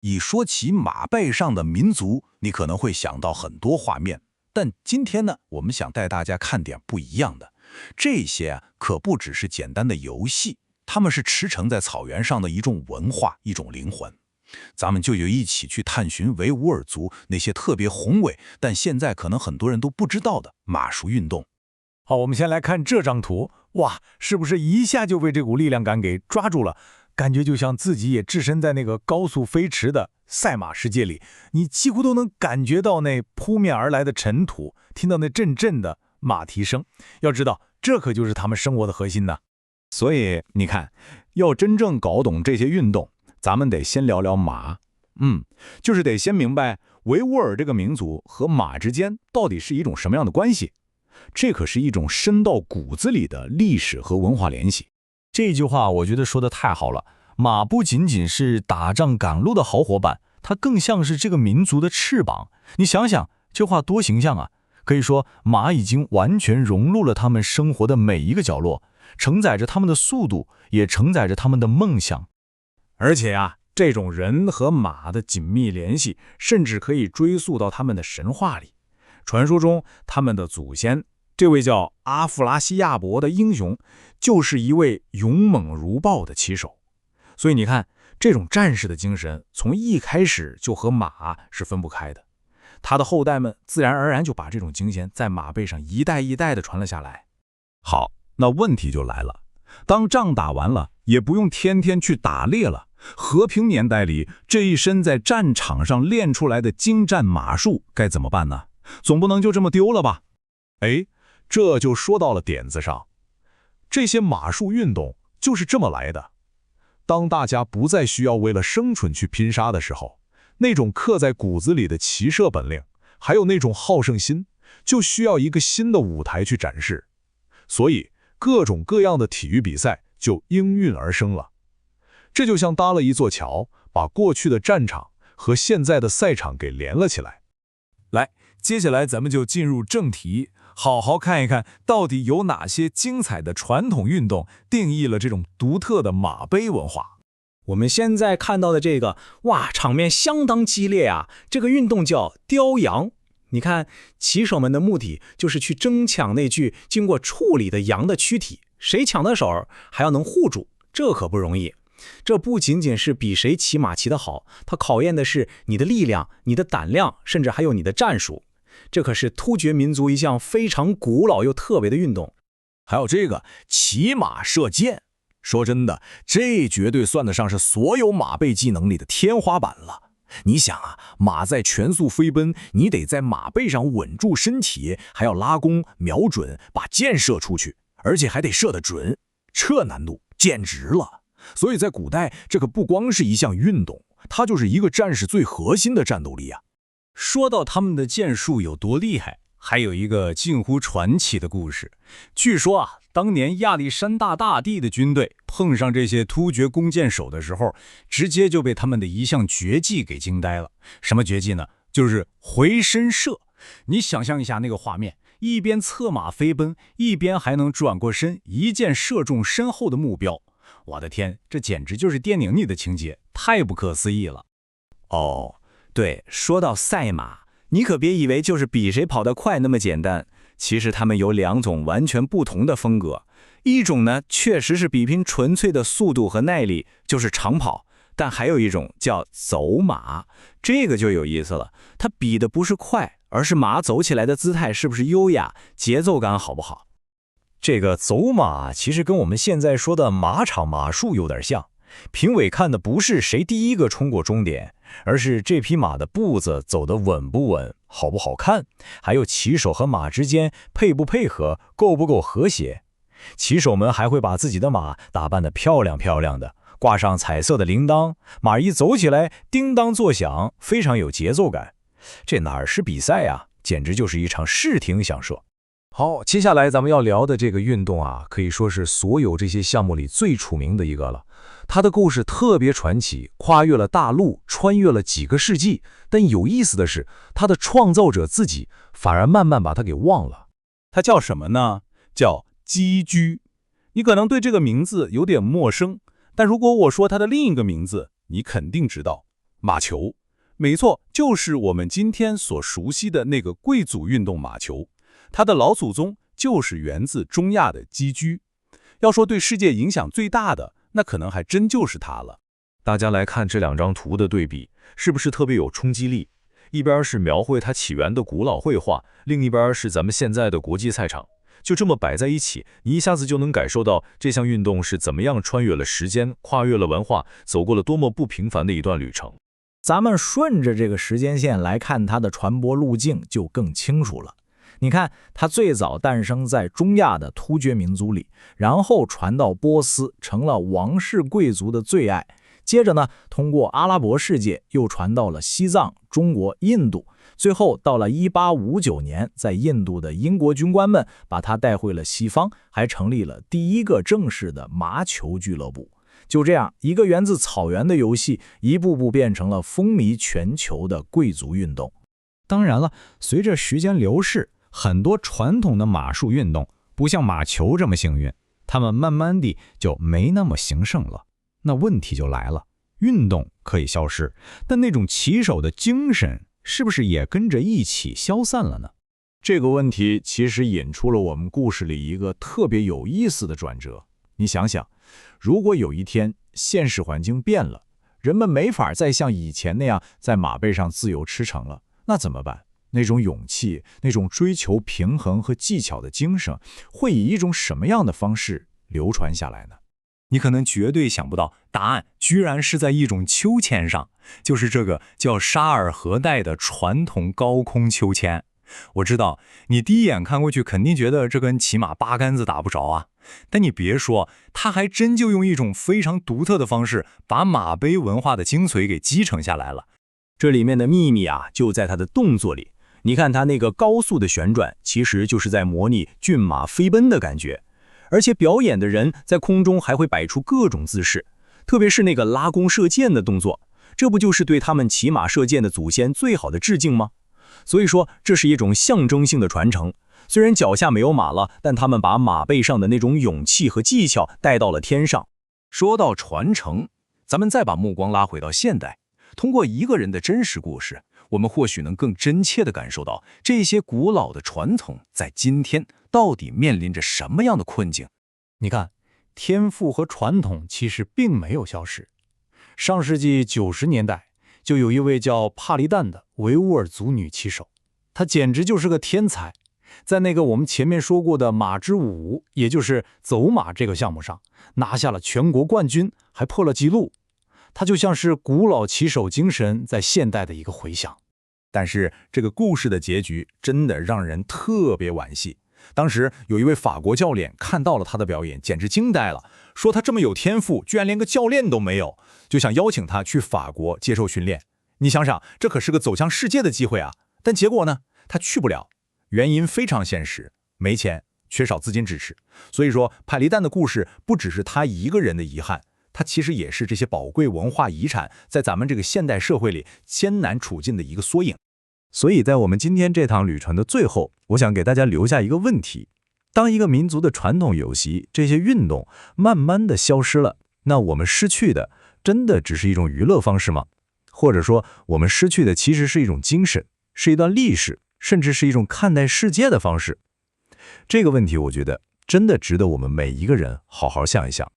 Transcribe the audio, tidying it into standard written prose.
一说起马背上的民族，你可能会想到很多画面，但今天呢，我们想带大家看点不一样的。这些可不只是简单的游戏，它们是驰骋在草原上的一种文化，一种灵魂。咱们就一起去探寻维吾尔族那些特别宏伟，但现在可能很多人都不知道的马术运动。好，我们先来看这张图，哇，是不是一下就被这股力量感给抓住了？感觉就像自己也置身在那个高速飞驰的赛马世界里，你几乎都能感觉到那扑面而来的尘土，听到那阵阵的马蹄声。要知道，这可就是他们生活的核心呢。所以你看，要真正搞懂这些运动，咱们得先聊聊马。就是得先明白维吾尔这个民族和马之间到底是一种什么样的关系。这可是一种深到骨子里的历史和文化联系。这句话我觉得说得太好了，马不仅仅是打仗赶路的好伙伴，它更像是这个民族的翅膀。你想想，这话多形象啊！可以说，马已经完全融入了他们生活的每一个角落，承载着他们的速度，也承载着他们的梦想。而且这种人和马的紧密联系，甚至可以追溯到他们的神话里。传说中，他们的祖先，这位叫阿夫拉西亚伯的英雄，就是一位勇猛如豹的骑手。所以你看，这种战士的精神从一开始就和马是分不开的。他的后代们自然而然就把这种精神在马背上一代一代的传了下来。好，那问题就来了，当仗打完了，也不用天天去打猎了，和平年代里这一身在战场上练出来的精湛马术该怎么办呢？总不能就这么丢了吧？这就说到了点子上。这些马术运动就是这么来的。当大家不再需要为了生存去拼杀的时候，那种刻在骨子里的骑射本领，还有那种好胜心，就需要一个新的舞台去展示。所以，各种各样的体育比赛就应运而生了。这就像搭了一座桥，把过去的战场和现在的赛场给连了起来。来，接下来咱们就进入正题，好好看一看到底有哪些精彩的传统运动定义了这种独特的马背文化。我们现在看到的这个，场面相当激烈啊！这个运动叫雕羊。你看，骑手们的目的就是去争抢那具经过处理的羊的躯体，谁抢得手，还要能护住，这可不容易。这不仅仅是比谁骑马骑得好，它考验的是你的力量、你的胆量，甚至还有你的战术。这可是突厥民族一项非常古老又特别的运动。还有这个骑马射箭，说真的，这绝对算得上是所有马背技能里的天花板了。你想马在全速飞奔，你得在马背上稳住身体，还要拉弓瞄准，把箭射出去，而且还得射得准，这难度简直了。所以在古代，这可不光是一项运动，它就是一个战士最核心的战斗力啊。说到他们的剑术有多厉害，还有一个近乎传奇的故事。据说当年亚历山大大帝的军队碰上这些突厥弓箭手的时候，直接就被他们的一项绝技给惊呆了。什么绝技呢？就是回身射。你想象一下那个画面，一边策马飞奔，一边还能转过身，一箭射中身后的目标。我的天，这简直就是电影里的情节，太不可思议了。对，说到赛马，你可别以为就是比谁跑得快那么简单。其实他们有两种完全不同的风格，一种呢确实是比拼纯粹的速度和耐力，就是长跑，但还有一种叫走马，这个就有意思了。它比的不是快，而是马走起来的姿态是不是优雅，节奏感好不好。这个走马其实跟我们现在说的马场马术有点像，评委看的不是谁第一个冲过终点，而是这匹马的步子走得稳不稳，好不好看，还有骑手和马之间配不配合，够不够和谐。骑手们还会把自己的马打扮得漂亮漂亮的，挂上彩色的铃铛，马一走起来叮当作响，非常有节奏感。这哪是比赛啊，简直就是一场视听享受。好，接下来咱们要聊的这个运动可以说是所有这些项目里最出名的一个了。它的故事特别传奇，跨越了大陆，穿越了几个世纪。但有意思的是，它的创造者自己反而慢慢把它给忘了。它叫什么呢？叫击鞠。你可能对这个名字有点陌生，但如果我说它的另一个名字，你肯定知道。马球，没错，就是我们今天所熟悉的那个贵族运动马球。它的老祖宗就是源自中亚的击鞠。要说对世界影响最大的，那可能还真就是它了。大家来看这两张图的对比，是不是特别有冲击力？一边是描绘它起源的古老绘画，另一边是咱们现在的国际赛场。就这么摆在一起，你一下子就能感受到这项运动是怎么样穿越了时间，跨越了文化，走过了多么不平凡的一段旅程。咱们顺着这个时间线来看它的传播路径就更清楚了。你看，它最早诞生在中亚的突厥民族里，然后传到波斯，成了王室贵族的最爱。接着呢，通过阿拉伯世界又传到了西藏、中国、印度，最后到了1859年，在印度的英国军官们把它带回了西方，还成立了第一个正式的麻球俱乐部。就这样，一个源自草原的游戏，一步步变成了风靡全球的贵族运动。当然了，随着时间流逝，很多传统的马术运动不像马球这么幸运，他们慢慢地就没那么兴盛了。那问题就来了，运动可以消失，但那种骑手的精神是不是也跟着一起消散了呢？这个问题其实引出了我们故事里一个特别有意思的转折。你想想，如果有一天现实环境变了，人们没法再像以前那样在马背上自由驰骋了，那怎么办？那种勇气，那种追求平衡和技巧的精神，会以一种什么样的方式流传下来呢？你可能绝对想不到，答案居然是在一种秋千上，就是这个叫沙尔河带的传统高空秋千。我知道你第一眼看过去肯定觉得这跟骑马八竿子打不着啊，但你别说，他还真就用一种非常独特的方式，把马背文化的精髓给继承下来了。这里面的秘密啊，就在它的动作里。你看它那个高速的旋转，其实就是在模拟骏马飞奔的感觉。而且表演的人在空中还会摆出各种姿势，特别是那个拉弓射箭的动作，这不就是对他们骑马射箭的祖先最好的致敬吗？所以说，这是一种象征性的传承。虽然脚下没有马了，但他们把马背上的那种勇气和技巧带到了天上。说到传承，咱们再把目光拉回到现代，通过一个人的真实故事，我们或许能更真切地感受到这些古老的传统在今天到底面临着什么样的困境。你看，天赋和传统其实并没有消失。上世纪90年代，就有一位叫帕利旦的维吾尔族女骑手，她简直就是个天才。在那个我们前面说过的马之舞，也就是走马这个项目上，拿下了全国冠军，还破了纪录。它就像是古老骑手精神在现代的一个回响。但是这个故事的结局真的让人特别惋惜。当时有一位法国教练看到了他的表演，简直惊呆了，说他这么有天赋，居然连个教练都没有，就想邀请他去法国接受训练。你想想，这可是个走向世界的机会啊！但结果呢，他去不了，原因非常现实，没钱，缺少资金支持。所以说，帕利旦的故事不只是他一个人的遗憾，它其实也是这些宝贵文化遗产在咱们这个现代社会里艰难处境的一个缩影。所以在我们今天这趟旅程的最后，我想给大家留下一个问题：当一个民族的传统游戏这些运动慢慢的消失了，那我们失去的真的只是一种娱乐方式吗？或者说，我们失去的其实是一种精神，是一段历史，甚至是一种看待世界的方式？这个问题，我觉得真的值得我们每一个人好好想一想。